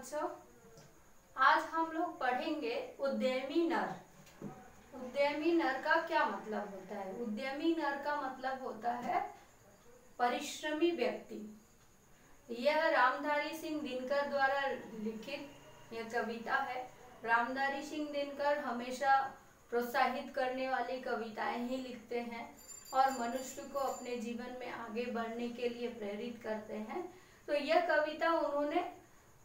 बच्चों, आज हम लोग पढ़ेंगे उद्यमी नर। उद्यमी नर का क्या मतलब होता है? उद्यमी नर का मतलब होता है परिश्रमी व्यक्ति। यह रामधारी सिंह दिनकर द्वारा लिखित यह कविता है। रामधारी सिंह दिनकर हमेशा प्रोत्साहित करने वाली कविताएं ही लिखते हैं और मनुष्य को अपने जीवन में आगे बढ़ने के लिए प्रेरित करते हैं। तो यह कविता उन्होंने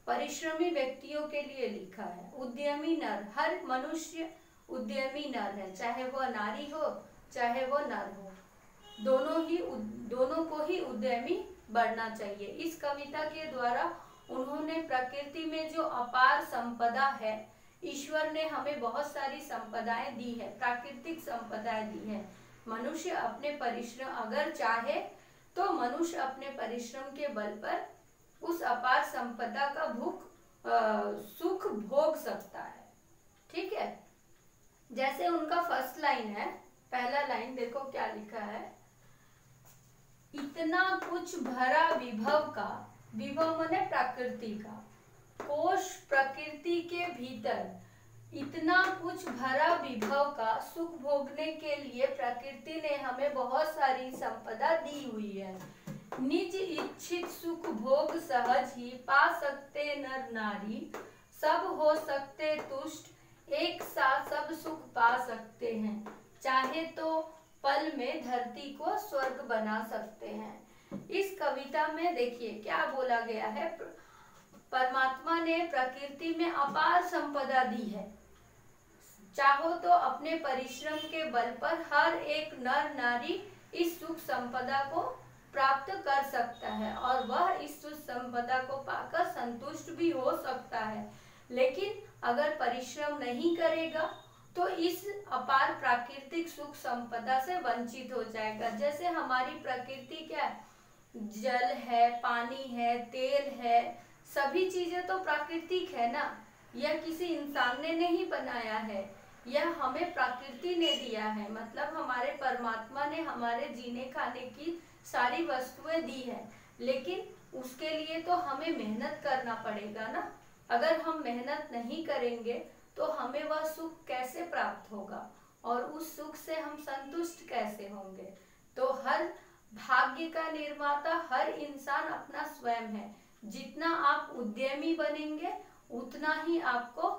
परिश्रमी व्यक्तियों के लिए लिखा है। उद्यमी नर, हर मनुष्य उद्यमी नर है, चाहे वह नारी हो चाहे वह नर हो, दोनों को ही उद्यमी बढ़ना चाहिए। इस कविता के द्वारा उन्होंने प्रकृति में जो अपार संपदा है, ईश्वर ने हमें बहुत सारी संपदाएं दी है, प्राकृतिक संपदाएं दी है। मनुष्य अपने परिश्रम अगर चाहे तो मनुष्य अपने परिश्रम के बल पर उस अपार संपदा का सुख भोग सकता है। ठीक है, जैसे उनका फर्स्ट लाइन है, पहला लाइन देखो क्या लिखा है। इतना कुछ भरा विभव का, विभव माने प्रकृति का, कोश प्रकृति के भीतर इतना कुछ भरा विभव का सुख भोगने के लिए प्रकृति ने हमें बहुत सारी संपदा दी हुई है। निज इच्छित सुख भोग सहज ही पा सकते नर नारी, सब हो सकते तुष्ट एक साथ सब सुख पा सकते हैं, चाहे तो पल में धरती को स्वर्ग बना सकते हैं। इस कविता में देखिए क्या बोला गया है। परमात्मा ने प्रकृति में अपार संपदा दी है, चाहो तो अपने परिश्रम के बल पर हर एक नर नारी इस सुख संपदा को प्राप्त कर सकता है और वह इस सुख संपदा को पाकर संतुष्ट भी हो सकता है। लेकिन अगर परिश्रम नहीं करेगा तो इस अपार प्राकृतिक सुख संपदा से वंचित हो जाएगा। जैसे हमारी प्रकृति क्या है, जल है, पानी है, तेल है, सभी चीजें तो प्राकृतिक है ना। यह किसी इंसान ने नहीं बनाया है, यह हमें प्रकृति ने दिया है। मतलब हमारे परमात्मा ने हमारे जीने खाने की सारी वस्तुएं दी है, लेकिन उसके लिए तो हमें मेहनत करना पड़ेगा ना। अगर हम मेहनत नहीं करेंगे तो हमें वह सुख कैसे प्राप्त होगा और उस सुख से हम संतुष्ट कैसे होंगे? तो हर भाग्य का निर्माता हर इंसान अपना स्वयं है। जितना आप उद्यमी बनेंगे उतना ही आपको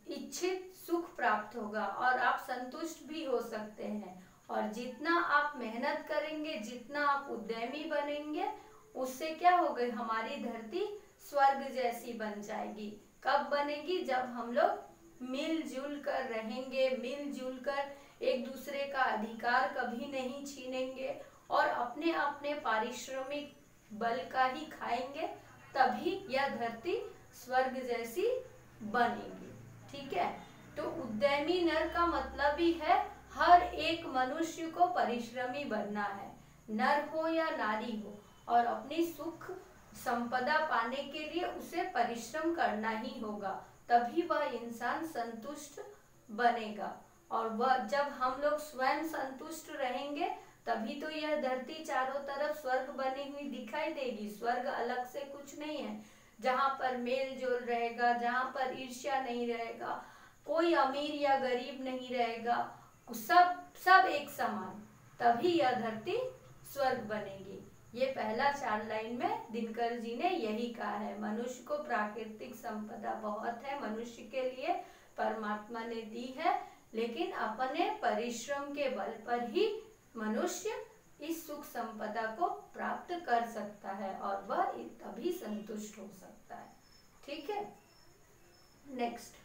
इच्छित सुख प्राप्त होगा और आप संतुष्ट भी हो सकते हैं। और जितना आप मेहनत करेंगे, जितना आप उद्यमी बनेंगे, उससे क्या होगा, हमारी धरती स्वर्ग जैसी बन जाएगी। कब बनेगी? जब हम लोग मिलजुल कर रहेंगे, मिलजुल कर एक दूसरे का अधिकार कभी नहीं छीनेंगे और अपने अपने पारिश्रमिक बल का ही खाएंगे, तभी यह धरती स्वर्ग जैसी बनेगी। ठीक है, तो उद्यमी नर का मतलब ही है हर एक मनुष्य को परिश्रमी बनना है, नर हो या नारी हो, और अपनी सुख संपदा पाने के लिए उसे परिश्रम करना ही होगा, तभी वह इंसान संतुष्ट बनेगा। और वह जब हम लोग स्वयं संतुष्ट रहेंगे तभी तो यह धरती चारों तरफ स्वर्ग बनी हुई दिखाई देगी। स्वर्ग अलग से कुछ नहीं है, जहाँ पर मेल जोल रहेगा, जहाँ पर ईर्ष्या नहीं रहेगा, कोई अमीर या गरीब नहीं रहेगा, सब एक समान, तभी यह धरती स्वर्ग बनेगी। ये पहला 4 लाइन में दिनकर जी ने यही कहा है। मनुष्य को प्राकृतिक संपदा बहुत है, मनुष्य के लिए परमात्मा ने दी है, लेकिन अपने परिश्रम के बल पर ही मनुष्य इस सुख संपदा को प्राप्त कर सकता है और वह तभी संतुष्ट हो सकता है। ठीक है, नेक्स्ट।